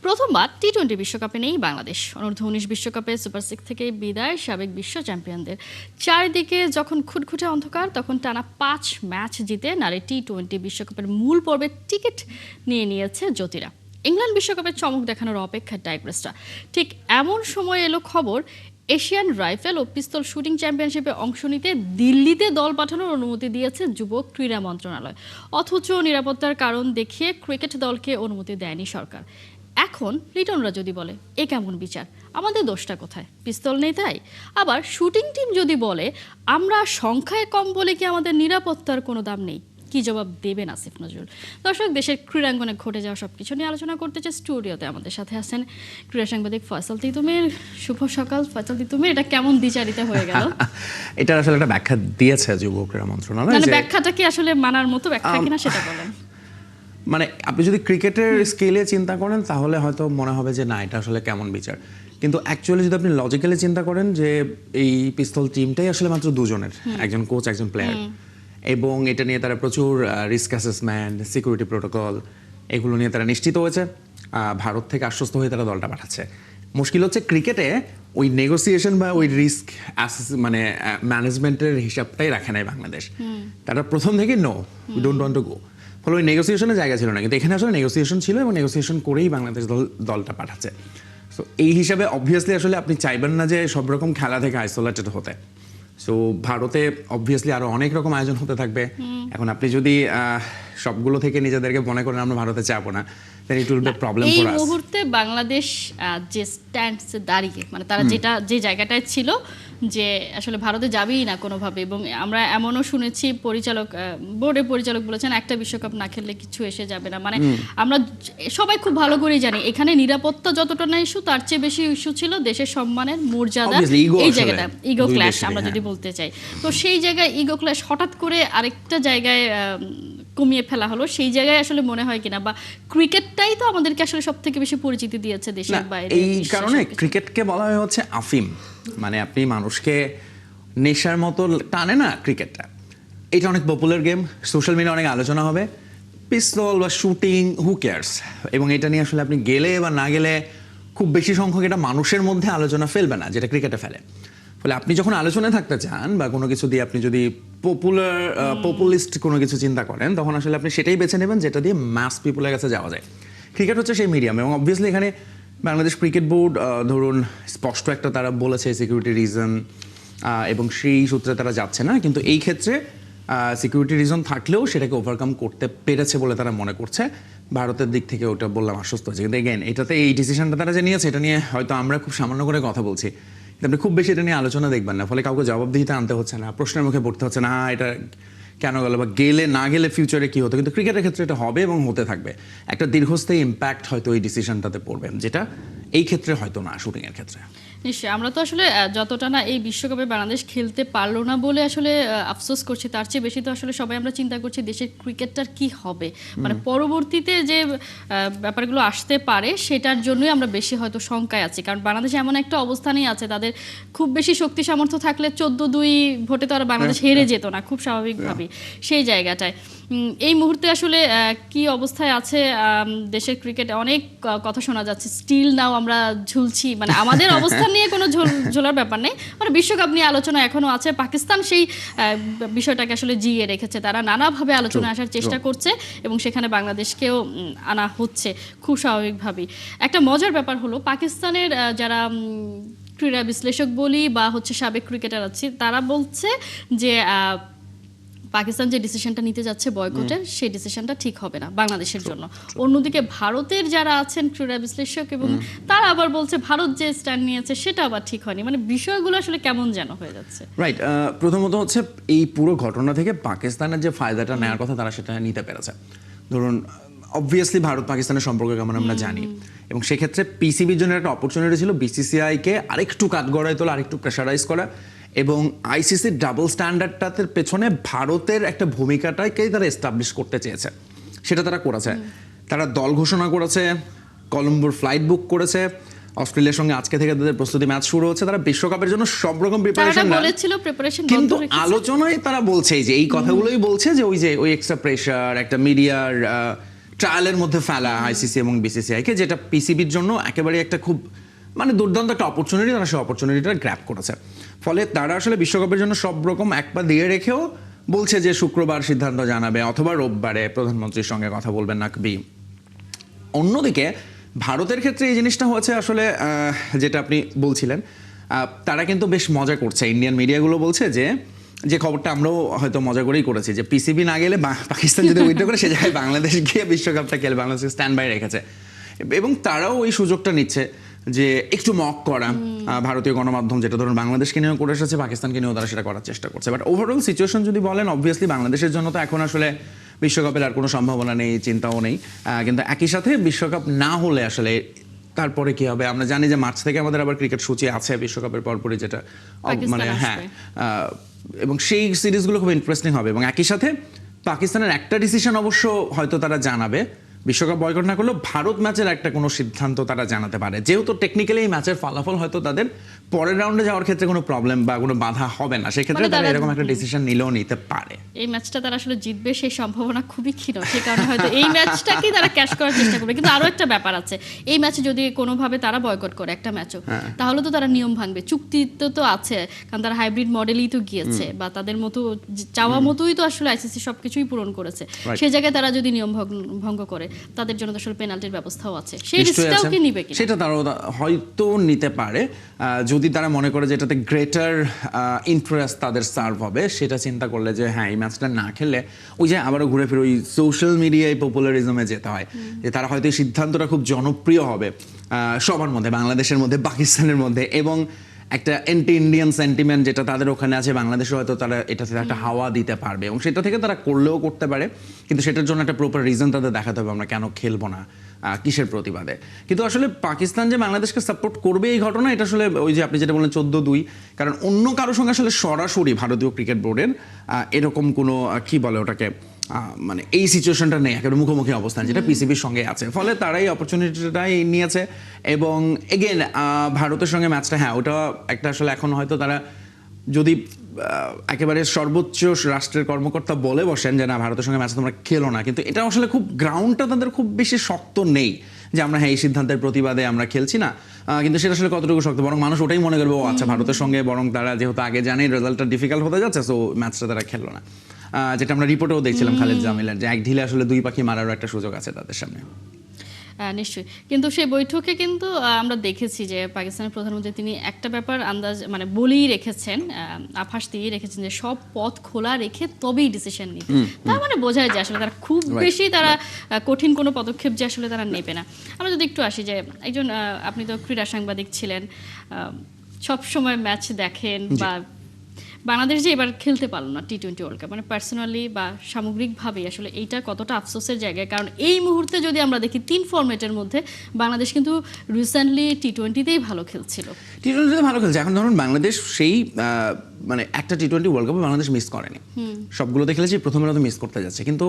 প্রথমবার টি-20 বিশ্বকাপে নেই বাংলাদেশ। অনূর্ধ্ব-19 বিশ্বকাপে সুপার 6 থেকে বিদায় সাবেক বিশ্ব চ্যাম্পিয়নদের। চারিদিকে যখন খুঁটখুঁটে অন্ধকার, তখন টানা 5 ম্যাচ জিতে নারী টি-20 বিশ্বকাপের মূল পর্বের টিকিট নিয়ে নিয়েছে জ্যোতিরা। ইংল্যান্ড বিশ্বকাপের চমক দেখানোর অপেক্ষায় টাইগ্রেসরা। ঠিক এমন সময় এলো খবর, এশিয়ান রাইফেল ও পিস্তল শুটিং চ্যাম্পিয়নশিপে অংশ নিতে দিল্লিতে দল পাঠানোর অনুমতি দিয়েছে যুব ক্রীড়া মন্ত্রণালয়। অথচ নিরাপত্তার কারণ দেখিয়ে ক্রিকেট দলকে অনুমতি দেয়নি সরকার। এখন লিটনরা যদি বলে এ কেমন বিচার, আমাদের দোষটা কোথায়? পিস্তল নেই তাই? আবার শুটিং টিম যদি বলে আমরা সংখ্যায় কম বলে কি আমাদের নিরাপত্তার কোনো দাম নেই? কি জবাব দেবেন আসিফ নজরুল? দর্শক, দেশের ক্রীড়াঙ্গনে ঘটে যাওয়া সবকিছু নিয়ে আলোচনা করতে চাই। স্টুডিওতে আমাদের সাথে আছেন ক্রীড়া সাংবাদিক ফয়সাল তিতুমির। শুভ সকাল ফয়সাল তিতুমির। এটা কেমন দ্বিচারিতা হয়ে গেল? এটা আসলে একটা ব্যাখ্যা দিয়েছে যুব ক্রীড়া মন্ত্রণালয়। মানে ব্যাখ্যাটা কি আসলে মানার মতো ব্যাখ্যা কিনা সেটা বলেন। মানে আপনি যদি ক্রিকেটের স্কেলে চিন্তা করেন তাহলে হয়তো মনে হবে যে না, এটা আসলে কেমন বিচার। কিন্তু অ্যাকচুয়ালি যদি আপনি লজিক্যালি চিন্তা করেন যে এই পিস্তল টিমটাই আসলে মাত্র দুজনের, একজন কোচ একজন প্লেয়ার, এবং এটা নিয়ে তারা প্রচুর রিস্ক অ্যাসেসমেন্ট, সিকিউরিটি প্রোটোকল এগুলো নিয়ে তারা নিশ্চিত হয়েছে। ভারত থেকে আশ্বস্ত হয়ে তারা দলটা পাঠাচ্ছে। মুশকিল হচ্ছে ক্রিকেটে ওই নেগোসিয়েশন বা ওই রিস্ক মানে ম্যানেজমেন্টের হিসাবটাই রাখে নাই বাংলাদেশ। তারা প্রথম থেকে no, we don't want to go. ফলে ওই নেগোসিয়েশনের জায়গা ছিল না, কিন্তু এখানে আসলে নেগোসিয়েশন ছিল এবং নেগোসিয়েশন করেই বাংলাদেশ দলটা পাঠাচ্ছে। সো এই হিসাবে অবভিয়াসলি আসলে আপনি চাইবেন না যে সব রকম খেলা থেকে আইসোলেটেড হতে। সো ভারতে অবভিয়াসলি আরো অনেক রকম আয়োজন হতে থাকবে। এখন আপনি যদি সবগুলো থেকে নিজেদেরকে মনে করেন আমরা ভারতে চাবো না, then it will be a problem for us. এই মুহূর্তে বাংলাদেশ যে স্ট্যান্ডসে দাঁড়িয়ে, মানে তারা যে জায়গাটায় ছিল যে আসলে ভারতে যাবেই না কোনোভাবে, এবং আমরা এমনও শুনেছি বোর্ডের পরিচালক বলেছেন একটা বিশ্বকাপ না খেললে কিছু এসে যাবে না। মানে আমরা সবাই খুব ভালো করেই জানি এখানে নিরাপত্তা যতটা না ইস্যু, তার চেয়ে বেশি ইস্যু ছিল দেশের সম্মানের মর্যাদা। এই জায়গাটা ইগো ক্ল্যাশ আমরা যদি বলতে চাই, তো সেই জায়গায় ইগো ক্ল্যাশ হঠাৎ করে আরেকটা জায়গায় কমিয়ে ফেলা হলো। সেই জায়গায় আসলে মনে হয় কিনা, বা ক্রিকেটটাই তো আমাদেরকে আসলে সব থেকে বেশি পরিচিতি দিয়েছে দেশের বাইরে। এই কারণে ক্রিকেটকে বলা হয় হচ্ছে আফিম, মানে আপনি মানুষকে নেশার মতো টানে না ক্রিকেটটা। এটা অনেক পপুলার গেম, সোশ্যাল মিডিয়া অনেক আলোচনা হবে। পিস্তল বা শুটিং, হু কেয়ার্স? এবং এটা নিয়ে আসলে আপনি গেলে বা না গেলে খুব বেশি সংখ্যক এটা মানুষের মধ্যে আলোচনা ফেলবে না, যেটা ক্রিকেটে ফেলে। ফলে আপনি যখন আলোচনায় থাকতে চান বা কোনো কিছু দিয়ে আপনি যদি পপুলিস্ট কোনো কিছু চিন্তা করেন, তখন আসলে আপনি সেটাই বেছে নেবেন যেটা দিয়ে মাস পিপলের কাছে যাওয়া যায়। ক্রিকেট হচ্ছে সেই মিডিয়াম, এবং অবভিয়াসলি এখানে বাংলাদেশ ক্রিকেট বোর্ড ধরুন স্পষ্ট একটা তারা বলেছে সিকিউরিটি রিজন, এবং সেই সূত্রে তারা যাচ্ছে না। কিন্তু এই ক্ষেত্রে সিকিউরিটি রিজন থাকলেও সেটাকে ওভারকাম করতে পেরেছে বলে তারা মনে করছে। ভারতের দিক থেকে ওটা বললাম আশ্বস্ত হয়েছে। কিন্তু এগেন এটাতে এই ডিসিশনটা তারা যে নিয়েছে, এটা নিয়ে হয়তো আমরা খুব সামান্য করে কথা বলছি, আপনি খুব বেশি এটা নিয়ে আলোচনা দেখবেন না। ফলে কাউকে জবাবদিহিতে আনতে হচ্ছে না, প্রশ্নের মুখে পড়তে হচ্ছে না এটা কেন গেল বা গেলে না গেলে ফিউচারে কি হতো। কিন্তু ক্রিকেটের ক্ষেত্রে এটা হবে এবং হতে থাকবে। একটা দীর্ঘস্থায়ী ইম্প্যাক্ট হয়তো এই ডিসিশনটাতে পড়বে, যেটা এই ক্ষেত্রে হয়তো না, শুটিংয়ের ক্ষেত্রে। নিশ্চয়ই। আমরা তো আসলে যতটা না এই বিশ্বকাপে বাংলাদেশ খেলতে পারলো না বলে আসলে আফসোস করছি, তার চেয়ে বেশি তো আসলে সবাই আমরা চিন্তা করছি দেশের ক্রিকেটটার কি হবে, মানে পরবর্তীতে যে ব্যাপারগুলো আসতে পারে সেটার জন্যই আমরা বেশি হয়তো শঙ্কায় আছি। কারণ বাংলাদেশ এমন একটা অবস্থানেই আছে, তাদের খুব বেশি শক্তি সামর্থ্য থাকলে 14-2 ভোটে তো আর বাংলাদেশ হেরে যেত না খুব স্বাভাবিকভাবেই সেই জায়গাটায়। এই মুহূর্তে আসলে কি অবস্থায় আছে দেশের ক্রিকেটে? অনেক কথা শোনা যাচ্ছে স্টিল নাও আমরা ঝুলছি, মানে আমাদের অবস্থান নিয়ে কোনো ঝোলার ব্যাপার নেই, মানে বিশ্বকাপ নিয়ে আলোচনা এখনো আছে। পাকিস্তান সেই বিষয়টাকে আসলে জিইয়ে রেখেছে, তারা নানাভাবে আলোচনায় আসার চেষ্টা করছে এবং সেখানে বাংলাদেশকেও আনা হচ্ছে খুব স্বাভাবিকভাবেই। একটা মজার ব্যাপার হলো পাকিস্তানের যারা ক্রীড়া বিশ্লেষক বলি বা হচ্ছে সাবেক ক্রিকেটার আছে, তারা বলছে যে পাকিস্তান যে ডিসিশনটা নিতে যাচ্ছে বয়কটের, সেই ডিসিশনটা ঠিক হবে না বাংলাদেশের জন্য। অন্যদিকে ভারতের যারা আছেন ক্রীড়া বিশ্লেষক, এবং তারা আবার বলছে ভারত যে স্ট্যান্ড নিয়েছে সেটা আবার ঠিক হয়নি। মানে বিষয়গুলো আসলে কেমন যেন হয়ে যাচ্ছে। রাইট। প্রথমত হচ্ছে এই পুরো ঘটনা থেকে পাকিস্তানের যে ফায়দাটা নেওয়ার কথা তারা সেটা নিতে পেরেছে। ধরুন অবভিয়াসলি ভারত পাকিস্তানের সম্পর্ক কেমন আমরা জানি, এবং সেক্ষেত্রে পিসিবির জন্য একটা অপরচুনিটি ছিল বিসিসিআইকে আরেকটু কাঠগড়ায় তোলা, আরেকটু প্রেশারাইজ করা, এবং আইসিসির ডাবল স্ট্যান্ডার্ডটাতে পেছনে ভারতের একটা ভূমিকাটাকেই তারা এস্টাবলিশ করতে চেয়েছে। সেটা তারা করেছে। তারা দল ঘোষণা করেছে, কলম্বোর ফ্লাইট বুক করেছে, অস্ট্রেলিয়ার সঙ্গে আজকে থেকে তাদের প্রস্তুতি ম্যাচ শুরু হচ্ছে। তারা বিশ্বকাপের জন্য সব রকম প্রিপারেশন বলেছিল, কিন্তু আলোচনায় তারা বলছে যে এই কথাগুলোই বলছে যে ওই এক্সট্রা প্রেশার, একটা মিডিয়ার ট্রায়ালের মধ্যে ফেলা আইসিসি এবং বিসিসিআইকে, যেটা পিসিবির জন্য একেবারে একটা খুব মানে দুর্দান্ত একটা অপরচুনিটি, তারা সেই অপরচুনিটিটা গ্র্যাব করেছে। ফলে তারা আসলে বিশ্বকাপের জন্য সব রকম এক পা দিয়ে রেখেও বলছে যে শুক্রবার সিদ্ধান্ত জানাবে অথবা রোববারে প্রধানমন্ত্রীর সঙ্গে কথা বলবেন নাকবি। অন্যদিকে ভারতের ক্ষেত্রে এই জিনিসটা হচ্ছে আসলে যেটা আপনি বলছিলেন, তারা কিন্তু বেশ মজা করছে। ইন্ডিয়ান মিডিয়াগুলো বলছে যে খবরটা আমরাও হয়তো মজা করেই করেছি, যে পিসিবি না গেলে পাকিস্তান যদি উইথড্র করে সে জায়গায় বাংলাদেশ গিয়ে বিশ্বকাপটা খেলে, বাংলাদেশ স্ট্যান্ড বাই রেখেছে এবং তারাও ওই সুযোগটা নিচ্ছে যে একটু মক করা। ভারতীয় গণমাধ্যম যেটা ধরুন বাংলাদেশকে নিয়েও করে এসেছে, পাকিস্তানকে নিয়েও তারা সেটা করার চেষ্টা করছে। বাট ওভারঅল সিচুয়েশন যদি বলেন, অবভিয়াসলি বাংলাদেশের জন্য তো এখন আসলে বিশ্বকাপের আর কোনো সম্ভাবনা নেই, চিন্তাও নেই। কিন্তু একই সাথে বিশ্বকাপ না হলে আসলে তারপরে কি হবে? আমরা জানি যে মার্চ থেকে আমাদের আবার ক্রিকেট সূচি আছে বিশ্বকাপের পরপরই, যেটা মানে হ্যাঁ, এবং সেই সিরিজগুলো খুব ইন্টারেস্টিং হবে। এবং একই সাথে পাকিস্তানের একটা ডিসিশন অবশ্য হয়তো তারা জানাবে, বিশ্বকাপ বয়কট না করলেও ভারত ম্যাচের একটা কোনো সিদ্ধান্ত তারা জানাতে পারে, যেহেতু টেকনিক্যালি এই ম্যাচের ফলাফল হয়তো তাদের পরের রাউন্ডে যাওয়ার ক্ষেত্রে কোনো প্রবলেম বা কোনো বাধা হবে না, সেক্ষেত্রে তারা এরকম একটা ডিসিশন নিলেও নিতে পারে। এই ম্যাচটা তারা আসলে জিতবে সেই সম্ভাবনা খুবই ক্ষীণ, সেই কারণে হয়তো এই ম্যাচটাকেই তারা ক্যাশ করার চেষ্টা করবে। কিন্তু আরো একটা ব্যাপার আছে, এই ম্যাচে যদি কোনোভাবে তারা বয়কট করে একটা ম্যাচও, তাহলে তো তারা নিয়ম ভাঙবে। চুক্তি তো আছে, কারণ তারা হাইব্রিড মডেলই তো গিয়েছে, বা তাদের মতো চাওয়া মতোই তো আসলে আইসিসি সবকিছুই পূরণ করেছে। সেই জায়গায় তারা যদি নিয়ম ভঙ্গ করে, তাদের জন্য তো আসলে পেনাল্টির ব্যবস্থাও আছে, সেই রিস্কটাও কি নিবে কিনা সেটা তারা হয়তো নিতে পারে, যদি তারা মনে করে যে এটাতে গ্রেটার ইন্টারেস্ট তাদের সার্ভ হবে, সেটা চিন্তা করলে যে হ্যাঁ এই ম্যাচটা না খেললে ওই যে আবারও ঘুরে ফিরে ওই সোশ্যাল মিডিয়ায় পপুলারিজমে যেতে হয়, যে তারা হয়তো এই সিদ্ধান্তটা খুব জনপ্রিয় হবে সবার মধ্যে, বাংলাদেশের মধ্যে, পাকিস্তানের মধ্যে, এবং একটা অ্যান্টি ইন্ডিয়ান সেন্টিমেন্ট যেটা তাদের ওখানে আছে, বাংলাদেশে হয়তো তারা এটাতে একটা হাওয়া দিতে পারবে, এবং সেটা থেকে তারা করলেও করতে পারে। কিন্তু সেটার জন্য একটা প্রপার রিজন তাদের দেখাতে হবে, আমরা কেন খেলবো না, কিসের প্রতিবাদে। কিন্তু আসলে পাকিস্তান যে বাংলাদেশকে সাপোর্ট করবে এই ঘটনা, এটা আসলে ওই যে আপনি যেটা বললেন 14-2, কারণ অন্য কারোর সঙ্গে আসলে সরাসরি ভারতীয় ক্রিকেট বোর্ডের এরকম কোনো কি বলে ওটাকে মানে এই সিচুয়েশনটা নেই, একেবারে মুখোমুখি অবস্থান যেটা পিসিবির সঙ্গে আছে। ফলে তারাই অপরচুনিটিটাই নিয়েছে। এবং এগেন ভারতের সঙ্গে ম্যাচটা, হ্যাঁ ওটা একটা আসলে এখন হয়তো তারা যদি একেবারে সর্বোচ্চ রাষ্ট্রের কর্মকর্তা বলে বসেন যে না ভারতের সঙ্গে ম্যাচ তোমরা খেলো না, কিন্তু এটা আসলে খুব গ্রাউন্ডটা তাদের খুব বেশি শক্ত নেই যে আমরা হ্যাঁ এই সিদ্ধান্তের প্রতিবাদে আমরা খেলছি না। কিন্তু সেটা আসলে কতটুকু শক্ত, বরং মানুষ ওটাই মনে করবে ও আচ্ছা ভারতের সঙ্গে বরং তারা যেহেতু আগে জানে রেজাল্টটা ডিফিকাল্ট হতে যাচ্ছে, সো ম্যাচটা তারা খেললো না। যেটা আমরা রিপোর্টেও দেখছিলাম খালেদ জামিলের, যে এক ঢিলে আসলে দুই পাখি মারারও একটা সুযোগ আছে তাদের সামনে। নিশ্চয়ই। কিন্তু সেই বৈঠকে কিন্তু আমরা দেখেছি যে পাকিস্তানের প্রধানমন্ত্রী তিনি একটা ব্যাপার আন্দাজ মানে বলেই রেখেছেন, আভাস দিয়ে রেখেছেন যে সব পথ খোলা রেখে তবেই ডিসিশন নিবে। তার মানে বোঝায় যে আসলে তারা খুব বেশি তারা কঠিন কোনো পদক্ষেপ যে আসলে তারা নেবে না। আমরা যদি একটু আসি যে একজন আপনি তো ক্রীড়া সাংবাদিক ছিলেন, সব সময় ম্যাচ দেখেন, বা বাংলাদেশ যে এবার খেলতে পারলো না টি-20 ওয়ার্ল্ড কাপ, মানে পার্সোনালি বা সামগ্রিকভাবে আসলে এইটা কতটা আফসোসের জায়গায়? কারণ এই মুহূর্তে যদি আমরা দেখি 3 ফরম্যাটের মধ্যে বাংলাদেশ কিন্তু রিসেন্টলি টি-20তেই ভালো খেলছিল, টি-20তে ভালো খেলছে। এখন ধরুন বাংলাদেশ সেই মানে একটা টি-20 ওয়ার্ল্ড কাপে বাংলাদেশ মিস করেনি, সবগুলোতে খেলেছে, প্রথমে তো মিস করতে যাচ্ছে। কিন্তু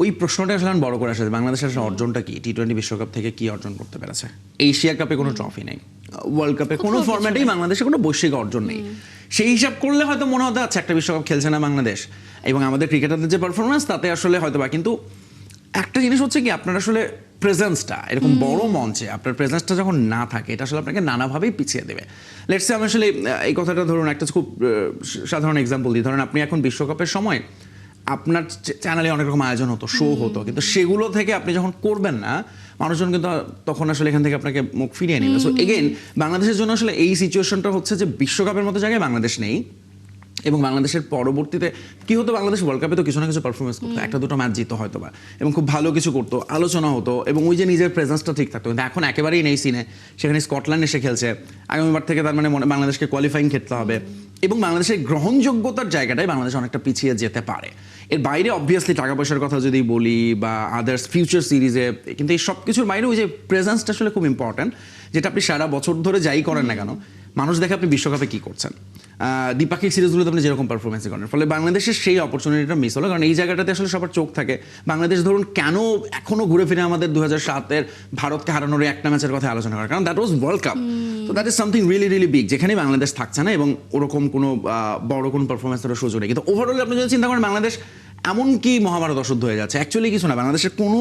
ওই প্রশ্নটা আসলে বড় করে আসে, বাংলাদেশের আসলে অর্জনটা কি, টি-20 বিশ্বকাপ থেকে কি অর্জন করতে পেরেছে? এশিয়া কাপে কোনো ট্রফি নেই, ওয়ার্ল্ড কাপে কোনো ফরম্যাটেই বাংলাদেশের কোনো বৈশ্বিক অর্জন নেই। সেই হিসাব করলে হয়তো মনে হতো আচ্ছা একটা বিশ্বকাপ খেলছে না বাংলাদেশ, এবং আমাদের ক্রিকেটারদের যে পারফরমেন্স তাতে আসলে হয়তো বা। কিন্তু একটা জিনিস হচ্ছে কি, আপনার আসলে প্রেজেন্সটা এরকম বড় মঞ্চে আপনার প্রেজেন্সটা যখন না থাকে, এটা আসলে আপনাকে নানাভাবেই পিছিয়ে দেবে। লেটস সে আমি আসলে এই কথাটা ধরুন একটা খুব সাধারণ এক্সাম্পল দিই। ধরুন আপনি এখন বিশ্বকাপের সময় আপনার চ্যানেলে অনেক রকম আয়োজন হতো, শো হতো, কিন্তু সেগুলো থেকে আপনি যখন করবেন না, মানুষজন কিন্তু তখন আসলে এখান থেকে আপনাকে মুখ ফিরিয়ে নেবে। সো এগেইন বাংলাদেশের জন্য আসলে এই সিচুয়েশনটা হচ্ছে যে বিশ্বকাপের মতো জায়গায় বাংলাদেশ নেই, এবং বাংলাদেশের পরবর্তীতে কি হতো, বাংলাদেশ ওয়ার্ল্ড কাপে তো কিছু না কিছু পারফরমেন্স করতো, একটা দুটো ম্যাচ জিতো হয়তো বা, এবং খুব ভালো কিছু করতো, আলোচনা হতো, এবং ওই যে নিজের প্রেজেন্সটা ঠিক থাকতো। কিন্তু এখন একেবারেই নেই সিনে। সেখানে স্কটল্যান্ড এসে খেলছে, আগামীবার থেকে তার মানে বাংলাদেশকে কোয়ালিফাইং খেলতে হবে, এবং বাংলাদেশের গ্রহণযোগ্যতার জায়গাটাই বাংলাদেশ অনেকটা পিছিয়ে যেতে পারে। এর বাইরে অবভিয়াসলি টাকা পয়সার কথা যদি বলি বা আদার্স ফিউচার সিরিজে, কিন্তু এই সব কিছুর বাইরে ওই যে প্রেজেন্সটা আসলে খুব ইম্পর্ট্যান্ট, যেটা আপনি সারা বছর ধরে যাই করেন না কেন, মানুষ দেখে আপনি বিশ্বকাপে কি করছেন, দ্বিপাক্ষিক সিরিজগুলোতে আপনি যেরকম পারফরমেন্স করেন। ফলে বাংলাদেশের সেই অপরচুনিটিটা মিস হলো, কারণ এই জায়গাটাতে আসলে সবার চোখ থাকে। বাংলাদেশ ধরুন কেন এখনো ঘুরে ফিরে আমাদের 2007-এর ভারতকে হারানোর একটা ম্যাচের কথা আলোচনা করে, কারণ দ্যাট ওয়াজ ওয়ার্ল্ড কাপ। তো that is something really really big, যেখানে বাংলাদেশ থাকছে না এবং ওরকম কোনো বড় কোনো পারফরমেন্সের সুযোগ নেই। কিন্তু ওভারঅল আপনি যদি চিন্তা করেন, বাংলাদেশ এমন কি মহাভারত অশুদ্ধ হয়ে যাচ্ছে? অ্যাকচুয়ালি কিছু না, বাংলাদেশের কোনো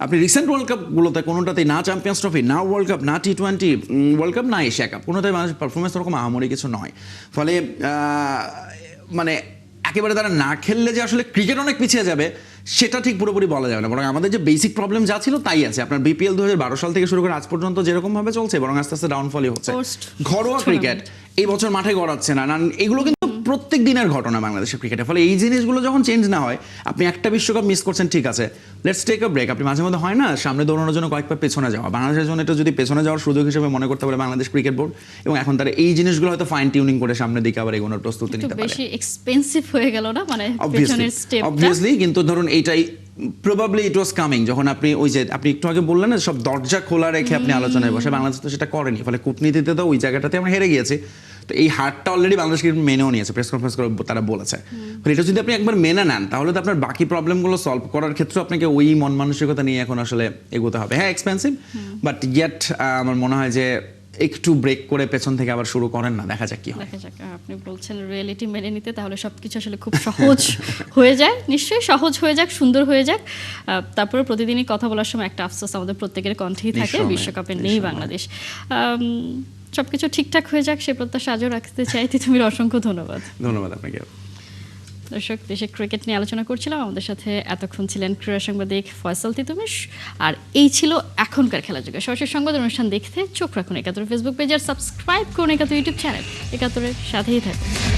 আপনি রিসেন্ট ওয়ার্ল্ড কাপগুলোতে কোনোটাতেই না চ্যাম্পিয়ন্স ট্রফি, না ওয়ার্ল্ড কাপ, না T20 ওয়ার্ল্ড কাপ, না এশিয়া কাপ, কোনোটাই বাংলাদেশের পারফরমেন্স ওরকম আহামরি কিছু নয়। ফলে মানে একেবারে তারা না খেললে যে আসলে ক্রিকেট অনেক পিছিয়ে যাবে সেটা ঠিক পুরোপুরি বলা যাবে না, বরং আমাদের যে বেসিক প্রবলেম যা ছিল তাই আছে। আপনার BPL 2012 সাল থেকে শুরু করে আজ পর্যন্ত যেরকম ভাবে চলছে, বরং আস্তে আস্তে ডাউনফলই হচ্ছে। ঘরোয়া ক্রিকেট এই বছর মাঠে গড়াচ্ছে না, এগুলো কিন্তু প্রত্যেক দিনের ঘটনা বাংলাদেশের ক্রিকেটে। ফলে এই জিনিসগুলো যখন চেঞ্জ না হয়, আপনি একটা বিশ্বকাপ মিস করছেন, ঠিক আছে, লেটস টেক আ ব্রেক। আপনি মাঝে মধ্যে হয় না সামনে দৌড়ানোর জন্য কয়েক পা পেছনে যাওয়া, বাংলাদেশের জন্য এটা যদি পেছনে যাওয়ার সুযোগ হিসেবে মনে করতে পারে বাংলাদেশ ক্রিকেট বোর্ড, এবং এখন তারা এই জিনিসগুলো হয়তো ফাইন টিউনিং করে সামনের দিকে আবার এগোনোর প্রস্তুতি নিতে পারে। বেশি এক্সপেন্সিভ হয়ে গেল না, মানে পেছনের স্টেপটা অবভিয়াসলি। কিন্তু ধরুন এইটাই প্রবাবলি ইট ওয়াজ কামিং, যখন আপনি ওই যে আপনি একটু আগে বললেন না সব দরজা খোলা রেখে আপনি আলোচনায় বসে, বাংলাদেশ তো সেটা করেনি। ফলে কূটনীতিতে তো ওই জায়গাটাতে আমরা হেরে গিয়েছি। তো এই হারটা অলরেডি বাংলাদেশ মেনেও নিয়েছে, প্রেস কনফারেন্স করে তারা বলেছে। ফলে এটা যদি আপনি একবার মেনে নেন, তাহলে তো আপনার বাকি প্রবলেমগুলো সলভ করার ক্ষেত্রে আপনাকে ওই মন মানসিকতা নিয়ে এখন আসলে এগোতে হবে। হ্যাঁ, এক্সপেন্সিভ, বাট ইয়েট আমার মনে হয় যে একটু ব্রেক করে পেছন থেকে আবার শুরু করেন না, দেখা যাক কি হয়। দেখা যাক। আপনি বলছেন রিয়েলিটি মেনে নিতে, তাহলে সবকিছু আসলে খুব সহজ হয়ে যায়। নিশ্চয়ই সহজ হয়ে যাক, সুন্দর হয়ে যাক। তারপরে প্রতিদিনই কথা বলার সময় একটা আফসোস আমাদের প্রত্যেকের কণ্ঠেই থাকে, বিশ্বকাপে নেই বাংলাদেশ। সবকিছু ঠিকঠাক হয়ে যাক সে প্রত্যাশা আজও রাখতে চাই। তিতুমির অসংখ্য ধন্যবাদ। ধন্যবাদ আপনাকে। দর্শক, দেশে ক্রিকেট নিয়ে আলোচনা করছিলাম, আমাদের সাথে এতক্ষণ ছিলেন ক্রীড়া সাংবাদিক ফয়সাল তিতুমির। আর এই ছিল এখনকার খেলা যুগে। সরাসরি সংবাদ অনুষ্ঠান দেখতে চোখ রাখুন ৭১ ফেসবুক পেজ, আর সাবস্ক্রাইব করুন ৭১ ইউটিউব চ্যানেল। ৭১-এর সাথেই থাকুন।